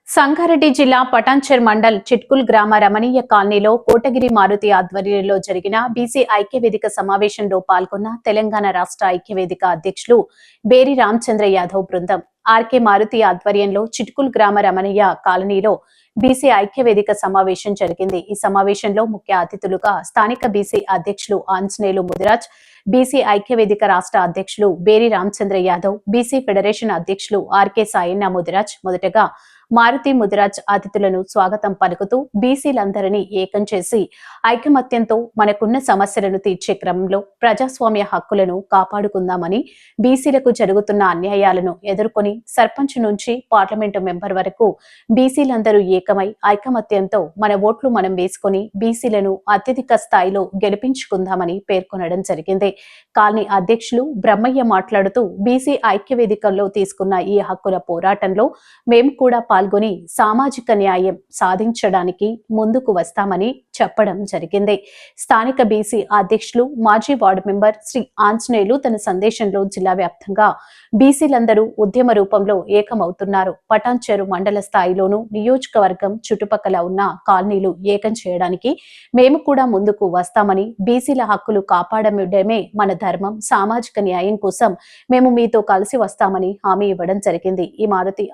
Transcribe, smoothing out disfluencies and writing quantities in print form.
సంగారెడ్డి జిల్లా పటాన్చెర్ మండల్ చిట్కుల్ గ్రామ రమణీయ కాలనీలో కోటగిరి మారుతి ఆధ్వర్యంలో జరిగిన బీసీ ఐక్యవేదిక సమావేశంలో పాల్గొన్న తెలంగాణ రాష్ట్ర ఐక్యవేదిక అధ్యక్షులు బేరి రామచంద్ర యాదవ్ బృందం. ఆర్కే మారుతి ఆధ్వర్యంలో చిట్కుల్ గ్రామ రమణీయ కాలనీలో బీసీ ఐక్యవేదిక సమావేశం జరిగింది. ఈ సమావేశంలో ముఖ్య అతిథులుగా స్థానిక బీసీ అధ్యక్షులు ఆంజనేయులు ముదిరాజ్, బీసీ ఐక్యవేదిక రాష్ట్ర అధ్యక్షులు బేరి రామచంద్ర యాదవ్, బీసీ ఫెడరేషన్ అధ్యక్షులు ఆర్కే సాయన్న ముదిరాజ్ మొదటగా మారుతి ముదిరాజ్ అతిథులను స్వాగతం పలుకుతూ బీసీలందరినీ ఏకం చేసి ఐకమత్యంతో మనకున్న సమస్యలను తీర్చే క్రమంలో ప్రజాస్వామ్య హక్కులను కాపాడుకుందామని, బీసీలకు జరుగుతున్న అన్యాయాలను ఎదుర్కొని సర్పంచ్ నుంచి పార్లమెంటు మెంబర్ వరకు బీసీలందరూ ఏకమై ఐకమత్యంతో మన ఓట్లు మనం వేసుకుని బీసీలను అత్యధిక స్థాయిలో గెలిపించుకుందామని పేర్కొనడం జరిగింది. కాలనీ అధ్యక్షులు బ్రహ్మయ్య మాట్లాడుతూ బీసీ ఐక్యవేదికల్లో తీసుకున్న ఈ హక్కుల పోరాటంలో మేము కూడా పాల్గొని సామాజిక న్యాయం సాధించడానికి ముందుకు వస్తామని చెప్పడం జరిగింది. స్థానిక బీసీ అధ్యక్షులు మాజీ వార్డు మెంబర్ శ్రీ ఆంజనేయులు తన సందేశంలో జిల్లా వ్యాప్తంగా బీసీలందరూ ఉద్యమ రూపంలో ఏకమవుతున్నారు. పటాన్చెరు మండల స్థాయిలోనూ నియోజకవర్గం చుట్టుపక్కల ఉన్న కాలనీలు ఏకం చేయడానికి మేము కూడా ముందుకు వస్తామని, బీసీల హక్కులు కాపాడడమే మన ధర్మం, సామాజిక న్యాయం కోసం మేము మీతో కలిసి వస్తామని హామీ ఇవ్వడం జరిగింది. ఈ మారుతి